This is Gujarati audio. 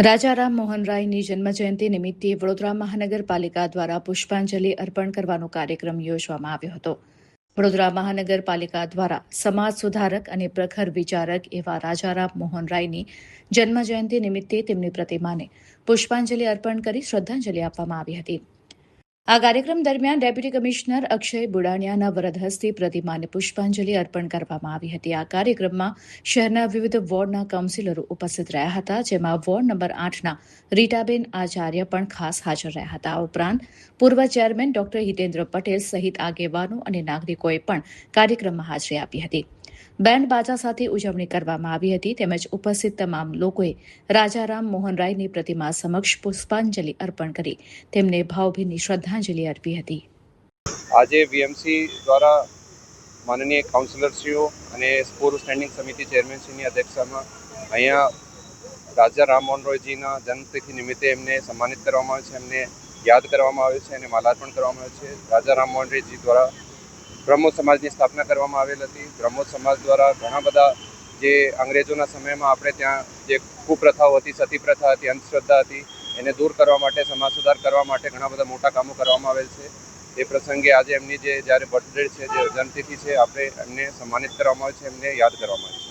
રાજા રામ મોહન રાયની જન્મજયંતિ નિમિત્તે વડોદરા મહાનગરપાલિકા દ્વારા પુષ્પાંજલિ અર્પણ કરવાનો કાર્યક્રમ યોજવામાં આવ્યો હતો. વડોદરા મહાનગરપાલિકા દ્વારા સમાજ સુધારક અને પ્રખર વિચારક એવા રાજારામ મોહન રાયની જન્મજયંતિ નિમિત્તે તેમની પ્રતિમાને પુષ્પાંજલિ અર્પણ કરી શ્રદ્ધાંજલિ આપવામાં આવી હતી. આ કાર્યક્રમ દરમિયાન ડેપ્યુટી કમિશનર અક્ષય બુડાણિયાના વરદ હસ્તે પ્રતિમાને પુષ્પાંજલિ અર્પણ કરવામાં આવી હતી. આ કાર્યક્રમમાં શહેરના વિવિધ વોર્ડના કાઉન્સિલરો ઉપસ્થિત રહ્યા હતા, જેમાં વોર્ડ નંબર 8ના રીટાબેન આચાર્ય પણ ખાસ હાજર રહ્યા હતા. આ ઉપરાંત પૂર્વ ચેરમેન ડોક્ટર હિતેન્દ્ર પટેલ સહિત આગેવાનો અને નાગરિકોએ પણ કાર્યક્રમમાં હાજરી આપી હતી. બેન્ડ બાજા સાથે ઉજવણી કરવામાં આવી હતી, તેમજ ઉપસ્થિત તમામ લોકોએ રાજારામ મોહન રાયની પ્રતિમા સમક્ષ પુષ્પાંજલિ અર્પણ કરી તેમને ભાવભીની શ્રદ્ધાંજલિ અર્પી હતી. આજે વીએમસી દ્વારા માનનીય કાઉન્સિલરશ્રીઓ અને પૂર્વ સ્ટેન્ડિંગ સમિતિ ચેરમેનશ્રીની અધ્યક્ષતામાં અહીંયા રાજા રામ મોહન રાયજીના જન્મતિથિ નિમિત્તે એમને સન્માનિત કરવામાં આવે છે, એમને યાદ કરવામાં આવે છે અને માલાર્પણ કરવામાં આવે છે. રાજા રામ મોહન રાયજી દ્વારા બ્રહ્મો સમાજની સ્થાપના કરવામાં આવેલ હતી. બ્રહ્મો સમાજ દ્વારા ઘણા બધા જે અંગ્રેજોના સમયમાં આપણે ત્યાં જે કુપ્રથાઓ હતી, સતી પ્રથા હતી, અંધશ્રદ્ધા હતી, એને દૂર કરવા માટે, સમાજ સુધાર કરવા માટે ઘણા બધા મોટા કામો કરવામાં આવેલ છે. એ પ્રસંગે આજે એમની જે જ્યારે બર્થડે છે, જે જન્મતિથિ છે, આપણે એમને સન્માનિત કરવામાં આવે છે, એમને યાદ કરવામાં આવે છે.